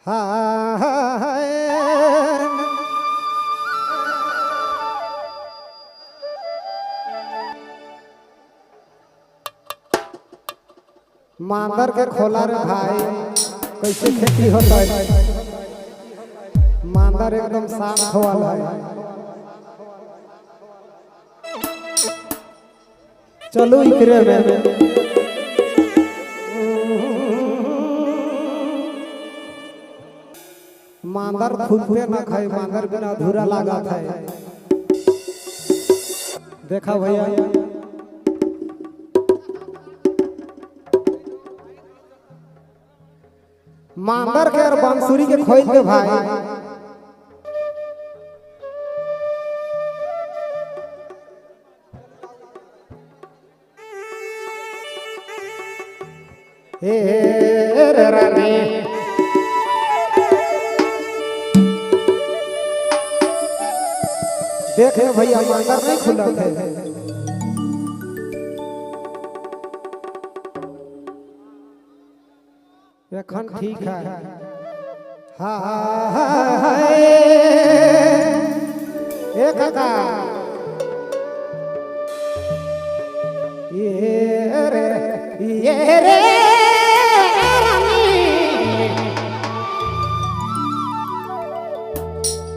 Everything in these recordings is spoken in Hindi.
मांदर के खोला रे भाई कैसे खेती होता है। मांदर एकदम साफ खोला है। चलो इकरे में मांदर खुलते ना खाए, मांदर बिना अधूरा लगा था। देखा भैया मांदर के और बांसुरी के खोल के भाई हे रे रानी देखे भैया मांदर नहीं खुला थे। एखन ठीक है। एक का ये रे रानी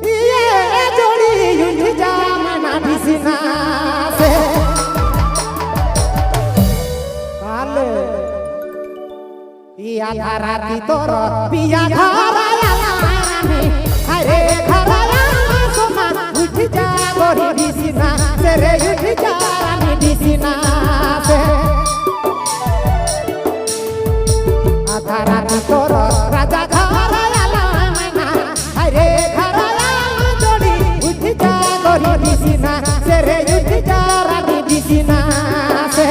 ये जोड़ी उठ जा मना बिसना से काले पिया धाराती तोर पिया धाराया रानी अरे घराया सोना उठ जा गोरी बिसना से रे उठ जा रानी बिसना से धाराती तोर राजा घराया लाना अरे घराया जोड़ी उठ जा गोरी बिसना से रे उठ जा रानी बिसना से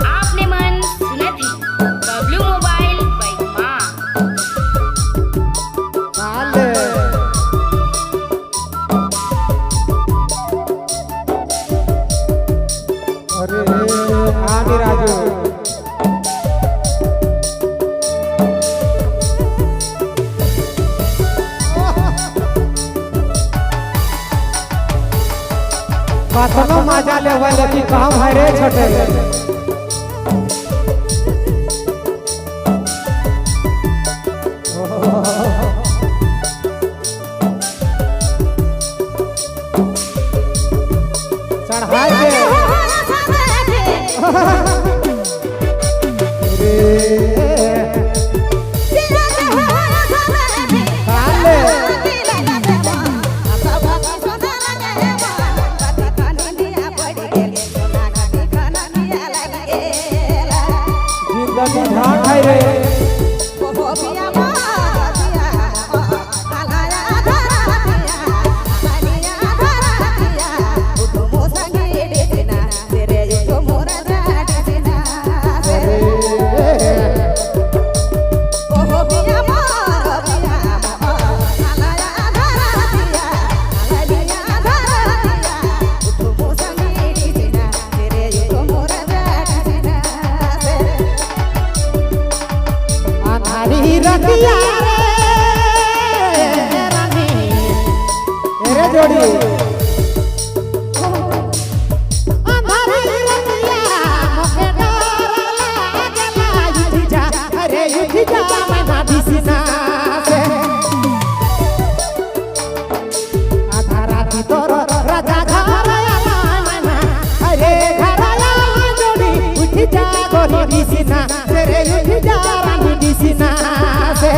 आपने मन सुना थी बबलू मोबाइल बाई माँ अरे आनी राजू कतनो मजा लेवल लेकिन काम है रे छोटे जोड़ी अंधारी रतिया मोके डर लागला उठ जा अरे उठ जा मैना बिसना से आधा राती तोर राजा घर आला मैना अरे घर आला जोड़ी उठ जा गोरी बिसना रे उठ जा रानी बिसना से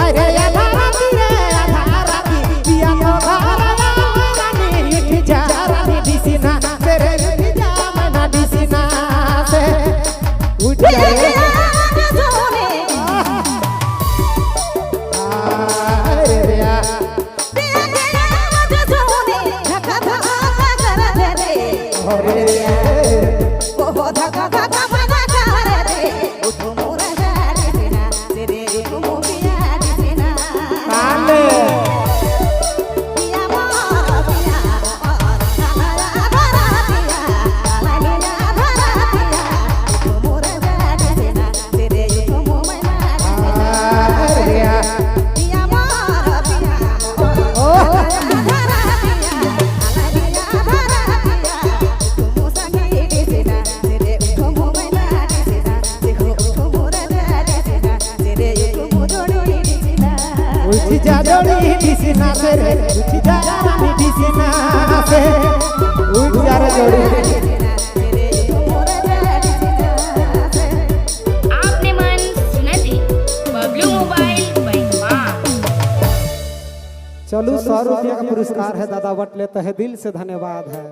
अरे आधा राती रे आधा राती पिया तो घर आला रानी उठ जा रानी बिसना रे उठ जा मैना बिसना से उठ जा उठ जा जोड़ी बिसना से रे उठ जा रानी बिसना से उठ जा रे जोड़ी। आपने मन सुना थी बबलू मोबाइल बाई माँ। चलो 100 रुपया का पुरस्कार है दादा, बट लेते हैं दिल से धन्यवाद है।